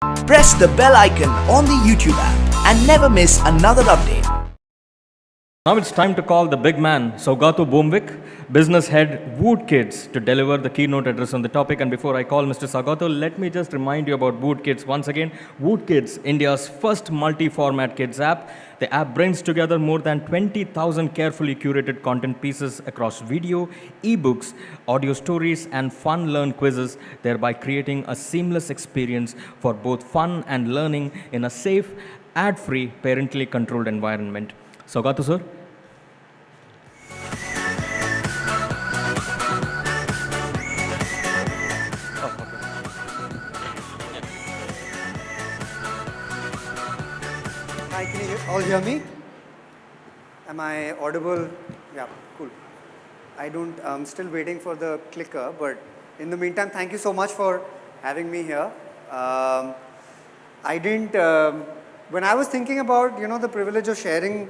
Press the bell icon on the YouTube app and never miss another update. Now it's time to call the big man, Saugato Bhowmik, business head, VOOT Kids, to deliver the keynote address on the topic. And before I call Mr. Saugato, let me just remind you about VOOT Kids once again. VOOT Kids, India's first multi-format kids app. The app brings together more than 20,000 carefully curated content pieces across video, ebooks, audio stories, and fun learn quizzes, thereby creating a seamless experience for both fun and learning in a safe, ad-free, parentally controlled environment. Saugato, sir. Hi, can you all hear me? Am I audible? Yeah, cool. I'm still waiting for the clicker, but in the meantime, thank you so much for having me here. When I was thinking about, the privilege of sharing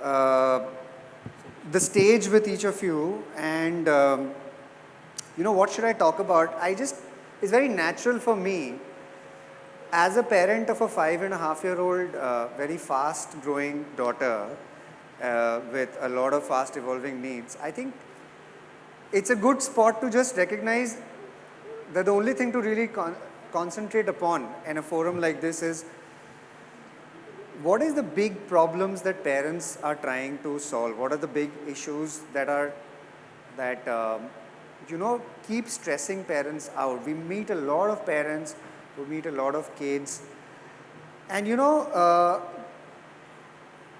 the stage with each of you and, what should I talk about? It's very natural for me as a parent of a 5.5-year-old, very fast growing daughter with a lot of fast evolving needs, I think it's a good spot to just recognize that the only thing to really concentrate upon in a forum like this is what is the big problems that parents are trying to solve? What are the big issues that keep stressing parents out? We meet a lot of parents, we meet a lot of kids, and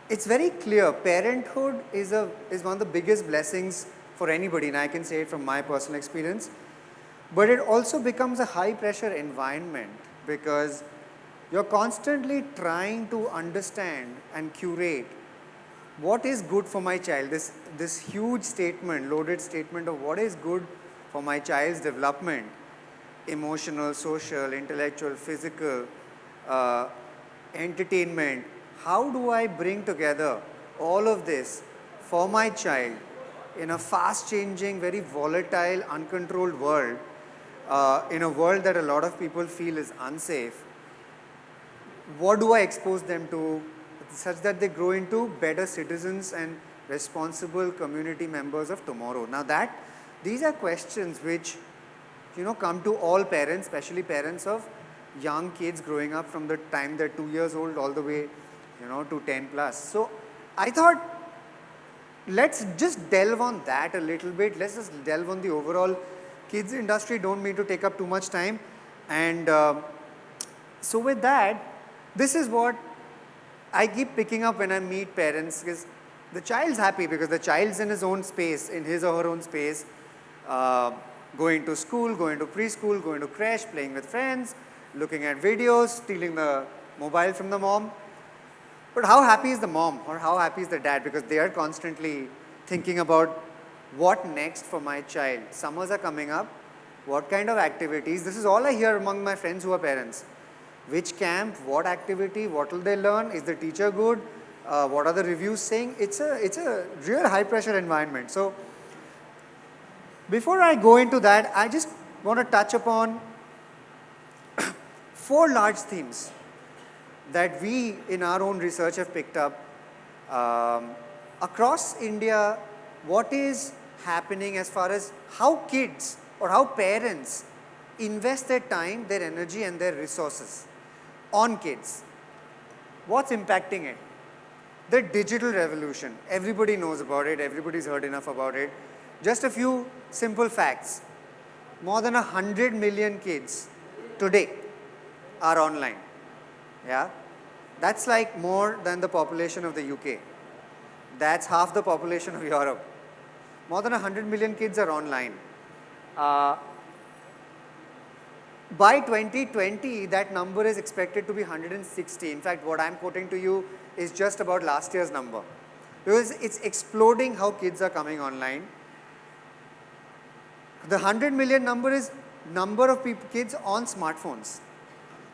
it's very clear parenthood is one of the biggest blessings for anybody, and I can say it from my personal experience. But it also becomes a high pressure environment because you're constantly trying to understand and curate what is good for my child. This huge statement, loaded statement of what is good for my child's development, emotional, social, intellectual, physical, entertainment. How do I bring together all of this for my child in a fast changing, very volatile, uncontrolled world, in a world that a lot of people feel is unsafe? What do I expose them to such that they grow into better citizens and responsible community members of tomorrow? Now these are questions which come to all parents, especially parents of young kids growing up from the time they're 2 years old all the way, to 10 plus. So I thought, let's just delve on that a little bit. Let's just delve on the overall kids industry. Don't mean to take up too much time. And so with that, this is what I keep picking up when I meet parents, because the child's happy because the child's in his own space, in his or her own space, going to school, going to preschool, going to creche, playing with friends, looking at videos, stealing the mobile from the mom. But how happy is the mom or how happy is the dad? Because they are constantly thinking about what next for my child. Summers are coming up. What kind of activities? This is all I hear among my friends who are parents. Which camp, what activity, what will they learn? Is the teacher good? What are the reviews saying? It's a real high pressure environment. So before I go into that, I just want to touch upon 4 large themes that we in our own research have picked up across India. What is happening as far as how kids or how parents invest their time, their energy and their resources on kids. What's impacting it? The digital revolution. Everybody knows about it. Everybody's heard enough about it. Just a few simple facts. More than 100 million kids today are online. Yeah? That's like more than the population of the UK. That's half the population of Europe. More than 100 million kids are online. By 2020, that number is expected to be 160. In fact, what I'm quoting to you is just about last year's number. Because it's exploding how kids are coming online. The 100 million number is number of kids on smartphones.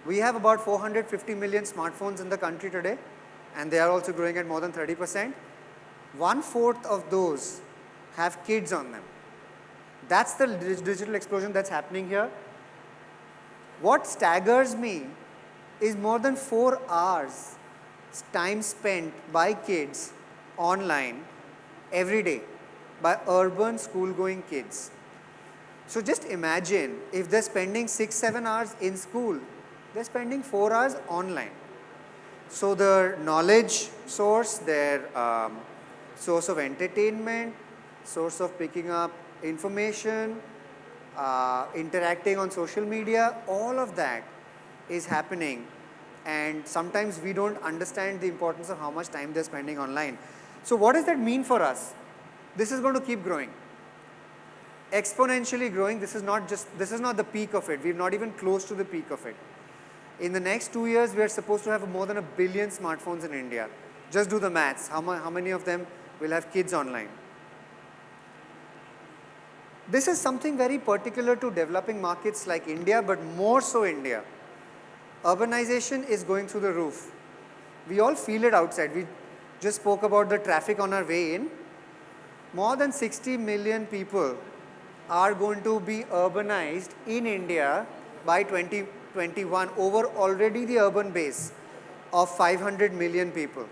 We have about 450 million smartphones in the country today, and they are also growing at more than 30%. 1/4 of those have kids on them. That's the digital explosion that's happening here. What staggers me is more than 4 hours time spent by kids online every day by urban school-going kids. So just imagine if they're spending 6-7 hours in school, they're spending 4 hours online. So their knowledge source, their source of entertainment, source of picking up information, interacting on social media, all of that is happening, and sometimes we don't understand the importance of how much time they're spending online. So what does that mean for us? This is going to keep growing, exponentially growing. This is not the peak of it. We're not even close to the peak of it. In the next 2 years, we are supposed to have more than 1 billion smartphones in India. Just do the maths. How many of them will have kids online? This is something very particular to developing markets like India, but more so India. Urbanization is going through the roof. We all feel it outside. We just spoke about the traffic on our way in. More than 60 million people are going to be urbanized in India by 2021 over already the urban base of 500 million people.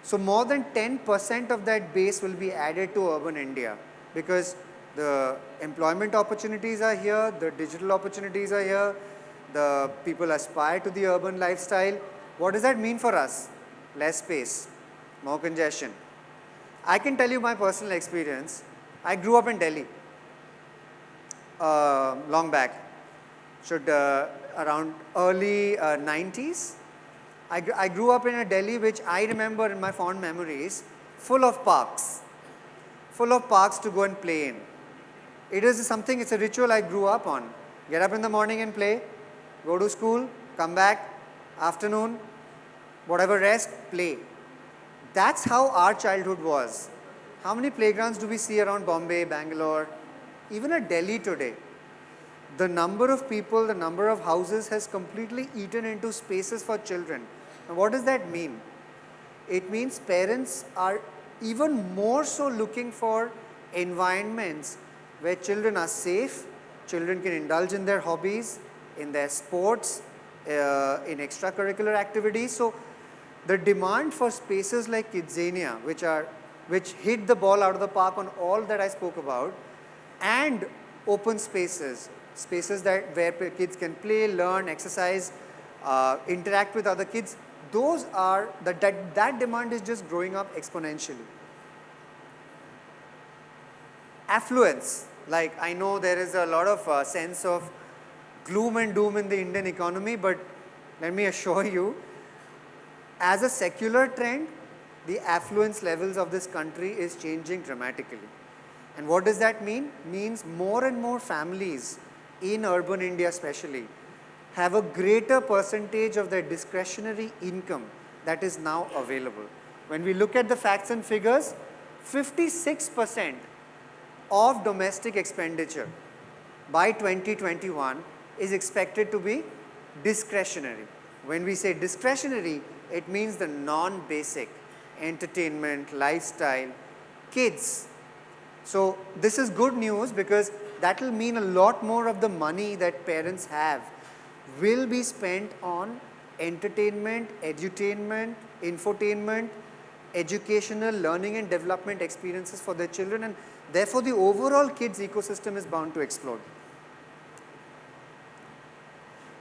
So more than 10% of that base will be added to urban India, because the employment opportunities are here, the digital opportunities are here, the people aspire to the urban lifestyle. What does that mean for us? Less space, more congestion. I can tell you my personal experience. I grew up in Delhi long back, around early 90s. I grew up in a Delhi which I remember in my fond memories, full of parks to go and play in. It's a ritual I grew up on. Get up in the morning and play, go to school, come back, afternoon, whatever rest, play. That's how our childhood was. How many playgrounds do we see around Bombay, Bangalore, even at Delhi today? The number of people, the number of houses has completely eaten into spaces for children. And what does that mean? It means parents are even more so looking for environments where children are safe, children can indulge in their hobbies, in their sports, in extracurricular activities. So the demand for spaces like Kidzania, which hit the ball out of the park on all that I spoke about, and open spaces where kids can play, learn, exercise, interact with other kids, that demand is just growing up exponentially. Affluence, like I know there is a lot of sense of gloom and doom in the Indian economy, but let me assure you, as a secular trend, the affluence levels of this country is changing dramatically. And what does that mean? Means more and more families in urban India especially have a greater percentage of their discretionary income that is now available. When we look at the facts and figures, 56% of domestic expenditure by 2021 is expected to be discretionary. When we say discretionary, it means the non-basic entertainment, lifestyle, kids. So this is good news, because that will mean a lot more of the money that parents have will be spent on entertainment, edutainment, infotainment, educational, learning and development experiences for their children, and therefore the overall kids ecosystem is bound to explode.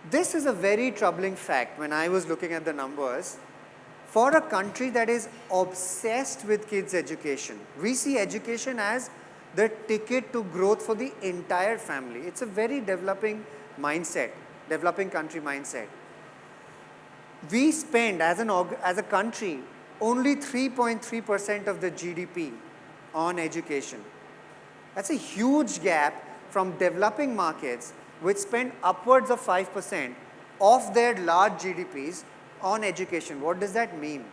This is a very troubling fact when I was looking at the numbers. For a country that is obsessed with kids' education, we see education as the ticket to growth for the entire family. It's a very developing mindset, developing country mindset. We spend as a country only 3.3% of the GDP on education. That's a huge gap from developing markets which spend upwards of 5% of their large GDPs on education. What does that mean?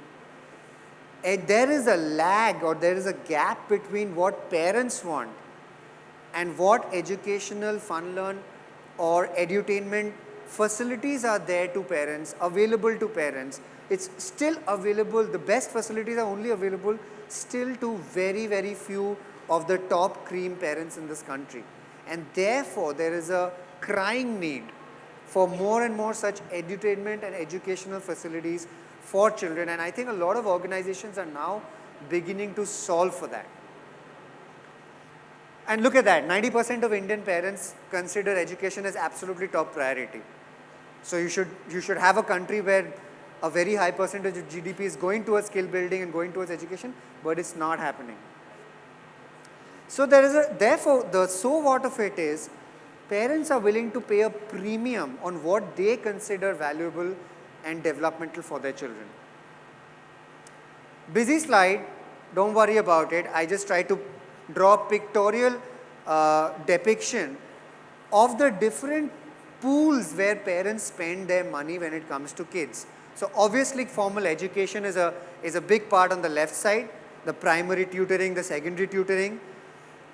There is a lag, or there is a gap between what parents want and what educational, fun learn or edutainment facilities are there to parents, available to parents. It's still available. The best facilities are only available still to very, very few of the top cream parents in this country. And therefore, there is a crying need for more and more such edutainment and educational facilities for children. And I think a lot of organizations are now beginning to solve for that. And look at that, 90% of Indian parents consider education as absolutely top priority. So you should have a country where a very high percentage of GDP is going towards skill building and going towards education, but it's not happening. So therefore, the so what of it is, parents are willing to pay a premium on what they consider valuable and developmental for their children. Busy slide, don't worry about it. I just try to draw a pictorial depiction of the different pools where parents spend their money when it comes to kids. So obviously formal education is a big part on the left side, the primary tutoring, the secondary tutoring.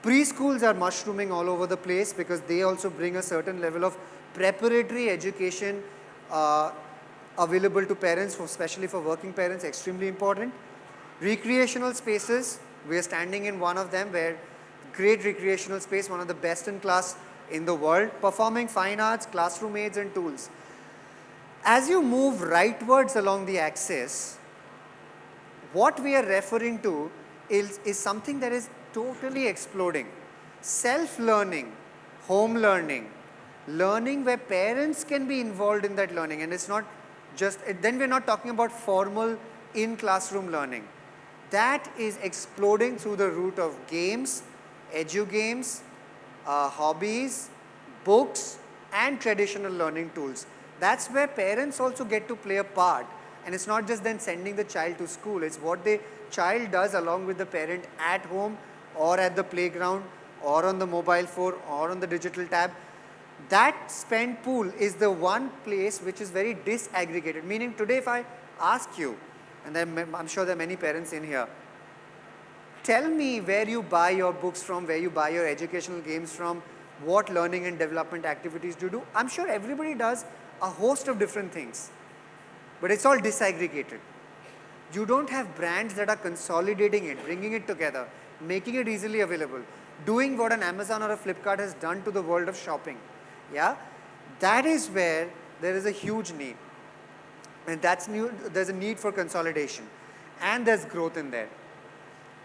Preschools are mushrooming all over the place because they also bring a certain level of preparatory education available to parents, especially for working parents, extremely important. Recreational spaces, we are standing in one of them, where great recreational space, one of the best in class in the world. Performing fine arts, classroom aids and tools. As you move rightwards along the axis, what we are referring to is something that is totally exploding. Self-learning, home learning, learning where parents can be involved in that learning, and it's not just, then we're not talking about formal in-classroom learning. That is exploding through the route of games, edu-games, hobbies, books, and traditional learning tools. That's where parents also get to play a part. And it's not just then sending the child to school, it's what the child does along with the parent at home or at the playground or on the mobile phone or on the digital tab. That spend pool is the one place which is very disaggregated. Meaning today if I ask you, and I'm sure there are many parents in here, tell me where you buy your books from, where you buy your educational games from, what learning and development activities do you do. I'm sure everybody does a host of different things, but it's all disaggregated. You don't have brands that are consolidating it, bringing it together, making it easily available, doing what an Amazon or a Flipkart has done to the world of shopping. Yeah, that is where there is a huge need, and there's a need for consolidation, and there's growth in there.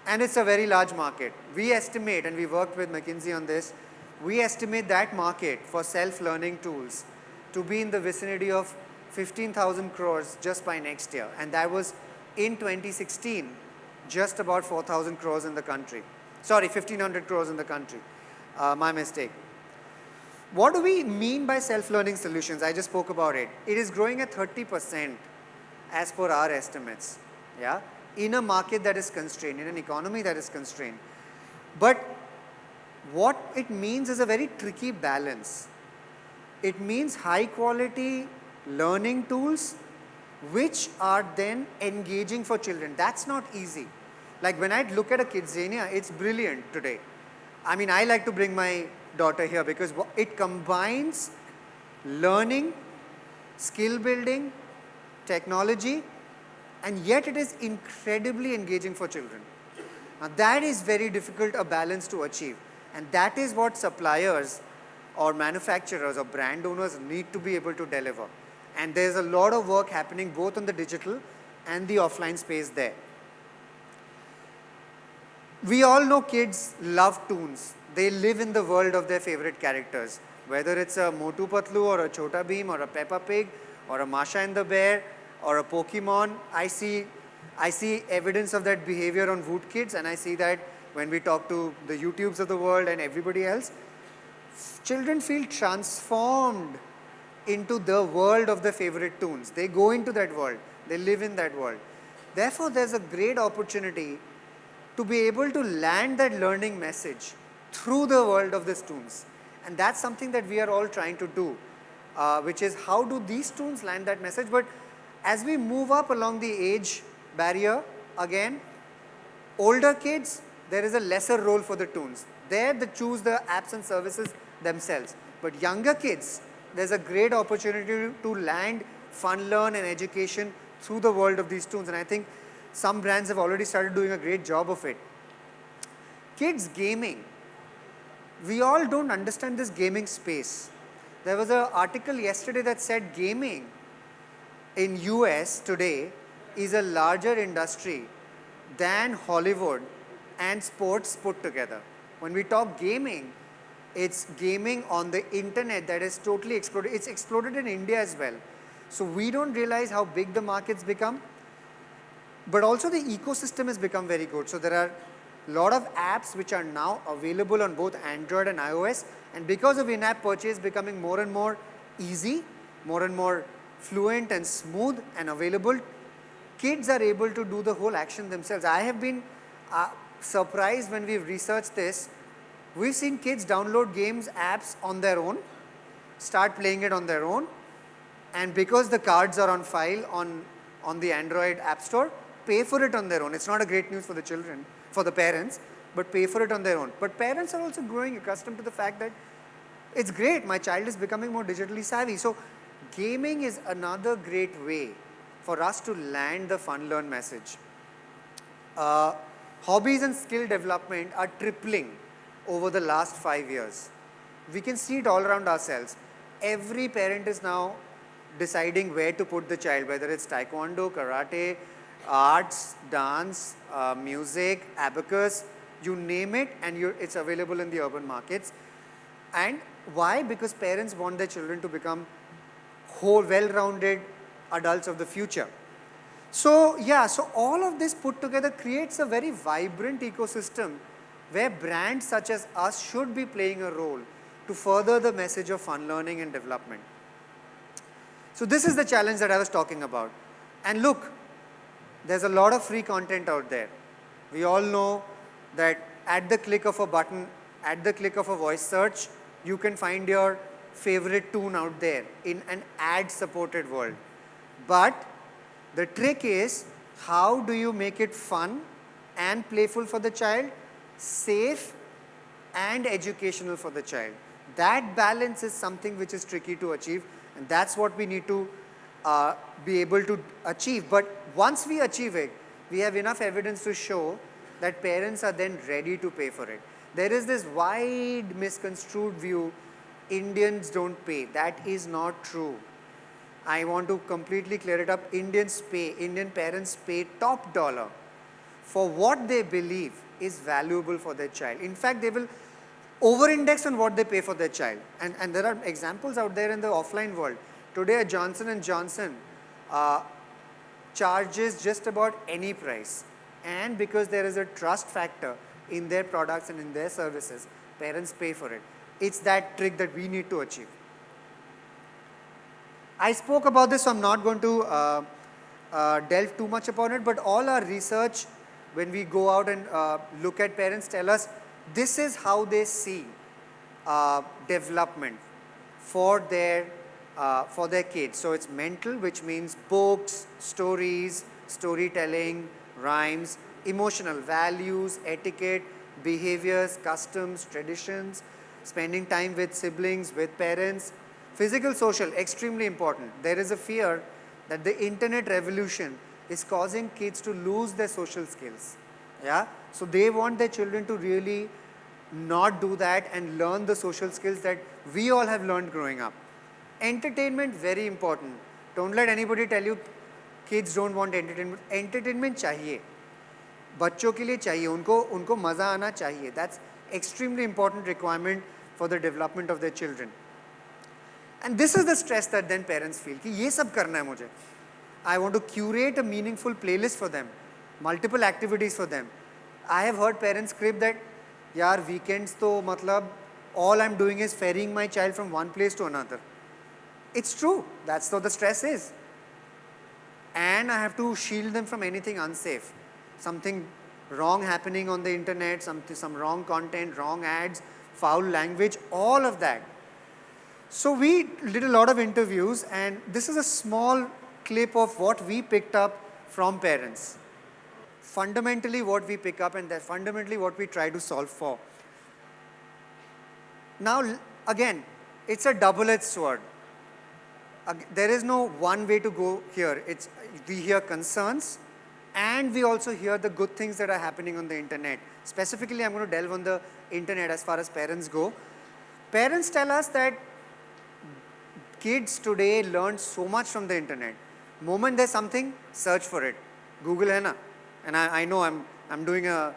And it's a very large market. We estimate, and we worked with McKinsey on this, we estimate that market for self-learning tools to be in the vicinity of 15,000 crores just by next year. And that was in 2016, just about 4,000 crores in the country. Sorry, 1,500 crores in the country. My mistake. What do we mean by self-learning solutions? I just spoke about it. It is growing at 30% as per our estimates. Yeah, in a market that is constrained, in an economy that is constrained. But what it means is a very tricky balance. It means high quality learning tools which are then engaging for children. That's not easy. Like when I look at a Kidzania, it's brilliant today. I mean, I like to bring my daughter here because it combines learning, skill building, technology, and yet it is incredibly engaging for children. Now that is very difficult a balance to achieve, and that is what suppliers or manufacturers or brand owners need to be able to deliver. And there's a lot of work happening both on the digital and the offline space there. We all know kids love toons. They live in the world of their favorite characters. Whether it's a Motu Patlu or a Chota Bheem or a Peppa Pig or a Masha and the Bear or a Pokemon, I see evidence of that behavior on VOOT Kids, and I see that when we talk to the YouTubes of the world and everybody else. Children feel transformed into the world of their favorite toons. They go into that world. They live in that world. Therefore, there's a great opportunity to be able to land that learning message through the world of these toons. And that's something that we are all trying to do, which is how do these toons land that message. But as we move up along the age barrier, again, older kids, there is a lesser role for the toons. There they choose the apps and services themselves. But younger kids, there's a great opportunity to land fun, learn and education through the world of these toons. And I think some brands have already started doing a great job of it. Kids gaming. We all don't understand this gaming space. There was an article yesterday that said gaming in US today is a larger industry than Hollywood and sports put together. When we talk gaming, it's gaming on the internet that has totally exploded. It's exploded in India as well. So we don't realize how big the markets become, but also the ecosystem has become very good. So there are a lot of apps which are now available on both Android and iOS, and because of in-app purchase becoming more and more easy, more and more fluent and smooth and available, kids are able to do the whole action themselves. I have been surprised when we've researched this. We've seen kids download games, apps on their own, start playing it on their own, and because the cards are on file on the Android App Store, pay for it on their own. It's not a great news for the children, for the parents, but pay for it on their own. But parents are also growing accustomed to the fact that it's great, my child is becoming more digitally savvy. So gaming is another great way for us to land the fun learn message. Hobbies and skill development are tripling over the last 5 years. We can see it all around ourselves. Every parent is now deciding where to put the child, whether it's taekwondo, karate, arts, dance, music, abacus, you name it, and it's available in the urban markets. And why? Because parents want their children to become whole, well-rounded adults of the future. So yeah, so all of this put together creates a very vibrant ecosystem where brands such as us should be playing a role to further the message of fun learning and development. So this is the challenge that I was talking about. And look, there's a lot of free content out there. We all know that at the click of a button, at the click of a voice search, you can find your favorite tune out there in an ad-supported world. But the trick is, how do you make it fun and playful for the child, safe and educational for the child? That balance is something which is tricky to achieve, and that's what we need to be able to achieve. But once we achieve it, we have enough evidence to show that parents are then ready to pay for it. There is this wide misconstrued view, Indians don't pay. That is not true. I want to completely clear it up. Indian parents pay top dollar for what they believe is valuable for their child. In fact, they will over-index on what they pay for their child. And there are examples out there in the offline world. Today, a Johnson & Johnson charges just about any price. And because there is a trust factor in their products and in their services, parents pay for it. It's that trick that we need to achieve. I spoke about this, so I'm not going to delve too much upon it, but all our research, when we go out and look at parents, tell us this is how they see development for their kids. So it's mental, which means books, stories, storytelling, rhymes, emotional values, etiquette, behaviors, customs, traditions, spending time with siblings, with parents. Physical, social, extremely important. There is a fear that the internet revolution is causing kids to lose their social skills. Yeah? So they want their children to really not do that and learn the social skills that we all have learned growing up. Entertainment, very important. Don't let anybody tell you kids don't want entertainment. Entertainment चाहिए. बच्चों के लिए चाहिए. उनको मजा आना चाहिए. That's extremely important requirement for the development of their children. And this is the stress that then parents feel कि ये सब करना है मुझे. I want to curate a meaningful playlist for them, multiple activities for them. I have heard parents crib that यार weekends तो मतलब all I'm doing is ferrying my child from one place to another. It's true. That's what the stress is. And I have to shield them from anything unsafe. Something wrong happening on the internet, some wrong content, wrong ads, foul language, all of that. So we did a lot of interviews, and this is a small clip of what we picked up from parents. Fundamentally what we pick up, and that's fundamentally what we try to solve for. Now again, it's a double-edged sword. There is no one way to go here. We hear concerns, and we also hear the good things that are happening on the internet. Specifically, I'm going to delve on the internet as far as parents go. Parents tell us that kids today learn so much from the internet. Moment there's something, search for it. Google hai na. And I know I'm doing a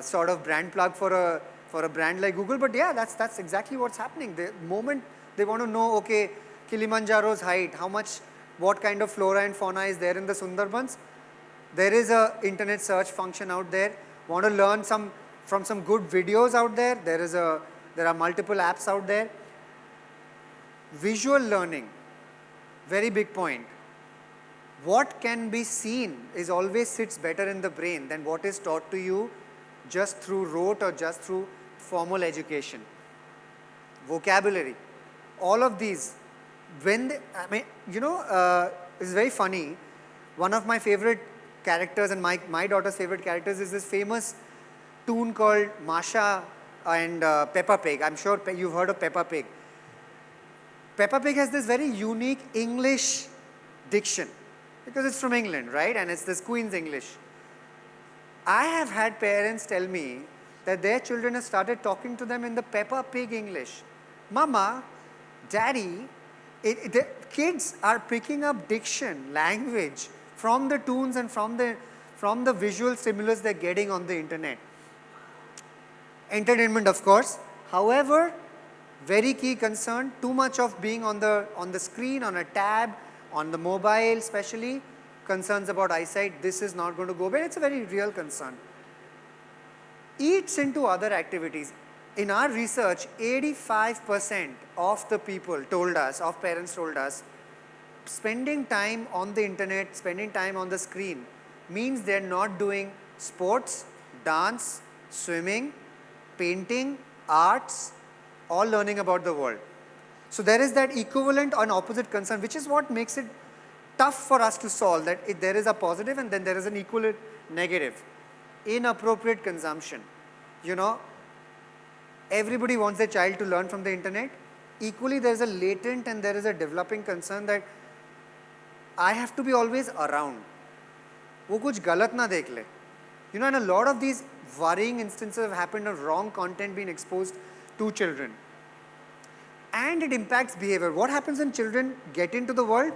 sort of brand plug for a brand like Google, but yeah, that's exactly what's happening. The moment they want to know, okay, Kilimanjaro's height, what kind of flora and fauna is there in the Sundarbans, there is a internet search function out there. Want to learn from some good videos out there, there are multiple apps out there. Visual learning, very big point. What can be seen is always sits better in the brain than what is taught to you just through rote or just through formal education. Vocabulary, all of these, it's very funny. One of my favorite characters and my daughter's favorite characters is this famous toon called Masha and Peppa Pig. I'm sure you've heard of Peppa Pig. Peppa Pig has this very unique English diction because it's from England, right? And it's this Queen's English. I have had parents tell me that their children have started talking to them in the Peppa Pig English. Mama, Daddy, the kids are picking up diction, language from the toons and from the visual stimulus they're getting on the internet. Entertainment, of course. However, very key concern, too much of being on the screen, on a tab, on the mobile especially, concerns about eyesight. This is not going to go away. It's a very real concern. Eats into other activities. In our research, 85% of the parents told us, spending time on the internet, spending time on the screen means they're not doing sports, dance, swimming, painting, arts, or learning about the world. So there is that equivalent and opposite concern, which is what makes it tough for us to solve, that there is a positive and then there is an equal negative. Inappropriate consumption. Everybody wants their child to learn from the internet. Equally, there is a latent and there is a developing concern that I have to be always around. वो कुछ गलत ना देख ले. And a lot of these worrying instances have happened of wrong content being exposed to children. And it impacts behavior. What happens when children get into the world?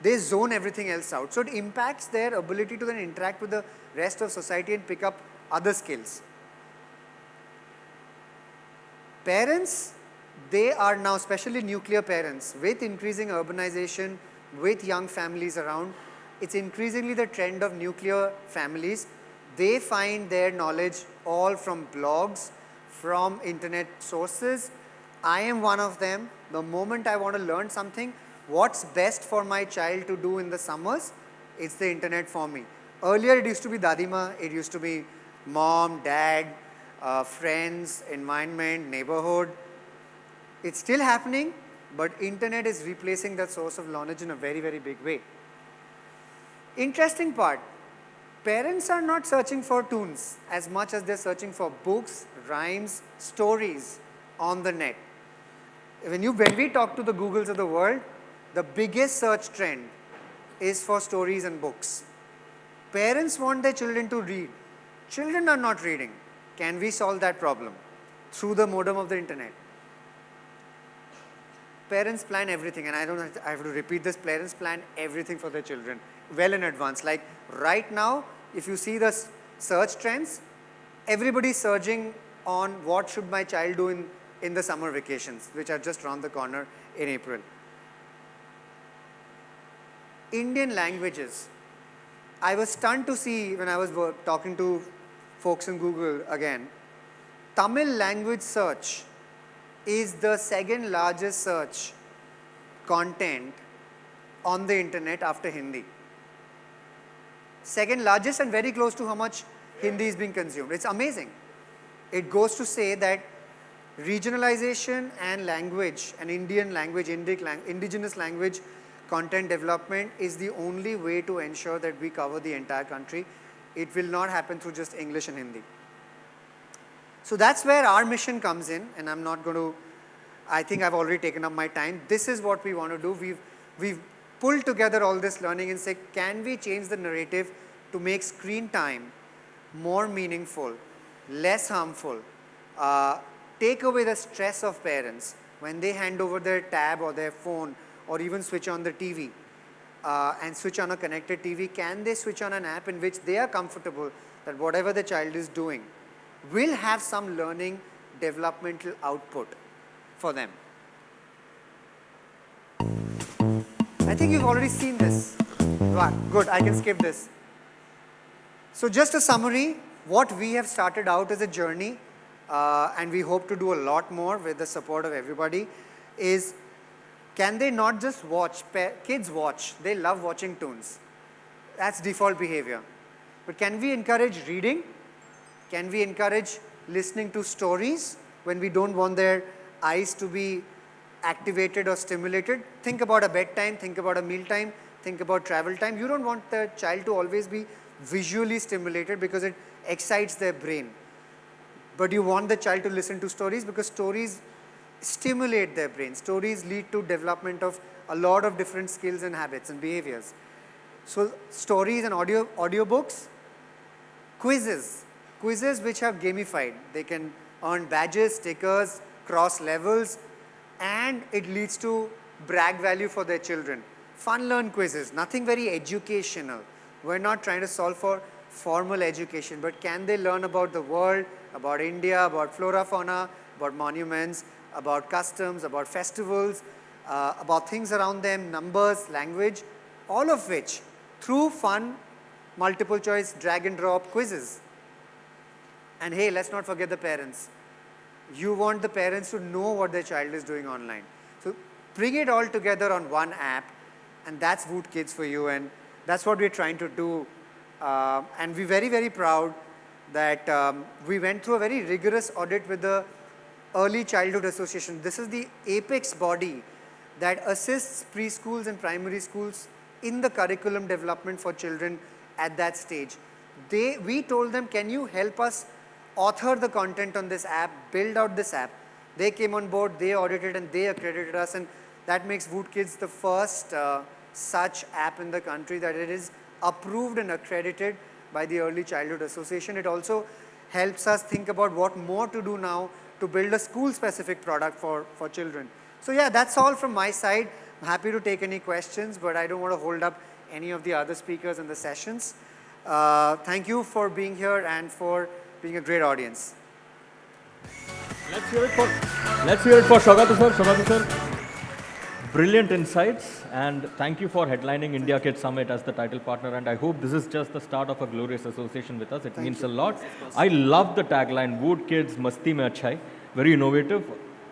They zone everything else out. So it impacts their ability to then interact with the rest of society and pick up other skills. Parents, they are now, especially nuclear parents, with increasing urbanization, with young families around, it's increasingly the trend of nuclear families. They find their knowledge all from blogs, from internet sources. I am one of them. The moment I want to learn something, what's best for my child to do in the summers, it's the internet for me. Earlier it used to be Dadima, it used to be mom, dad, friends, environment, neighborhood. It's still happening, but internet is replacing that source of knowledge in a very, very big way. Interesting part, parents are not searching for tunes as much as they're searching for books, rhymes, stories on the net. When we talk to the Googles of the world, the biggest search trend is for stories and books. Parents want their children to read. Children are not reading. Can we solve that problem? Through the modem of the internet. Parents plan everything, and I have to repeat this, parents plan everything for their children well in advance. Like right now, if you see the search trends, everybody's searching on what should my child do in the summer vacations, which are just around the corner in April. Indian languages. I was stunned to see when I was talking to folks in Google again, Tamil language search is the second largest search content on the internet after Hindi. Second largest and very close to how much Hindi is being consumed. It's amazing. It goes to say that regionalization and language, and Indian language, indigenous language content development is the only way to ensure that we cover the entire country. It will not happen through just English and Hindi. So that's where our mission comes in, and I'm not going to, I think I've already taken up my time. This is what we want to do. We've pulled together all this learning and say, can we change the narrative to make screen time more meaningful, less harmful, take away the stress of parents when they hand over their tab or their phone or even switch on the TV and switch on a connected TV, can they switch on an app in which they are comfortable that whatever the child is doing will have some learning developmental output for them? I think you've already seen this. Right, good, I can skip this. So just a summary, what we have started out as a journey, and we hope to do a lot more with the support of everybody, is can they not just watch, kids watch, they love watching toons. That's default behavior. But can we encourage reading? Can we encourage listening to stories when we don't want their eyes to be activated or stimulated? Think about a bedtime, think about a mealtime, think about travel time. You don't want the child to always be visually stimulated because it excites their brain. But you want the child to listen to stories because stories stimulate their brain. Stories lead to development of a lot of different skills and habits and behaviors. So stories and audiobooks, quizzes which are gamified. They can earn badges, stickers, cross levels, and it leads to brag value for their children. Fun learn quizzes, nothing very educational. We're not trying to solve for formal education, but can they learn about the world, about India, about flora, fauna, about monuments, about customs, about festivals, about things around them, numbers, language, all of which through fun, multiple choice, drag and drop quizzes. And hey, let's not forget the parents. You want the parents to know what their child is doing online. So bring it all together on one app, and that's VOOT Kids for you, and that's what we're trying to do. And we're very, very proud that we went through a very rigorous audit with the Early Childhood Association. This is the apex body that assists preschools and primary schools in the curriculum development for children at that stage. We told them, can you help us author the content on this app, build out this app? They came on board, they audited, and they accredited us, and that makes VOOT Kids the first such app in the country that it is approved and accredited by the Early Childhood Association. It also helps us think about what more to do now to build a school-specific product for children. So yeah, that's all from my side. I'm happy to take any questions, but I don't want to hold up any of the other speakers in the sessions. Thank you for being here and for being a great audience. Let's hear it for Saugato sir. Saugato sir. Brilliant insights, and thank you for headlining India Kids Summit as the title partner, and I hope this is just the start of a glorious association with us. It means a lot. I love the tagline, VOOT Kids मस्ती में अच्छा है, very innovative.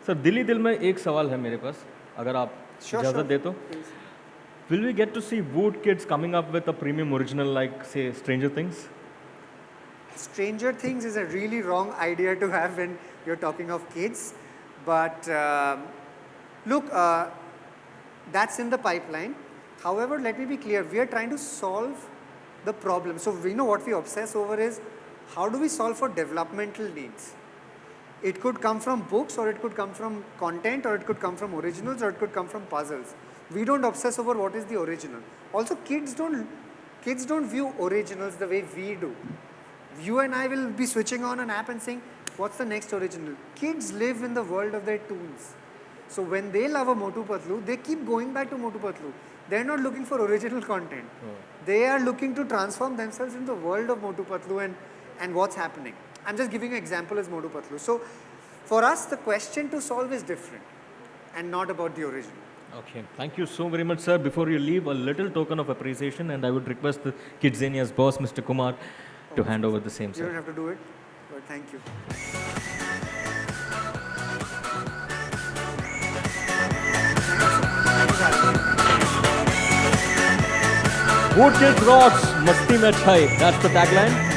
Sir, दिल में एक सवाल है मेरे पास, अगर आप इजाज़त दे तो. Will we get to see VOOT Kids coming up with a premium original like, say, Stranger Things? Stranger Things is a really wrong idea to have when you're talking of kids, but look, that's in the pipeline. However, let me be clear, we are trying to solve the problem. So we know what we obsess over is how do we solve for developmental needs? It could come from books, or it could come from content, or it could come from originals, or it could come from puzzles. We don't obsess over what is the original. Also, kids don't view originals the way we do. You and I will be switching on an app and saying, what's the next original? Kids live in the world of their toons. So when they love a Motu Patlu, they keep going back to Motu Patlu. They're not looking for original content. They are looking to transform themselves in the world of Motu Patlu and what's happening. I'm just giving an example as Motu Patlu. So for us, the question to solve is different and not about the original. Okay, thank you so very much, sir. Before you leave, a little token of appreciation, and I would request the Kidzania's boss, Mr. Kumar, to hand over the same, sir. You don't have to do it, but thank you. VOOT Kids rocks, मस्ती में अच्छा है. That's the tagline.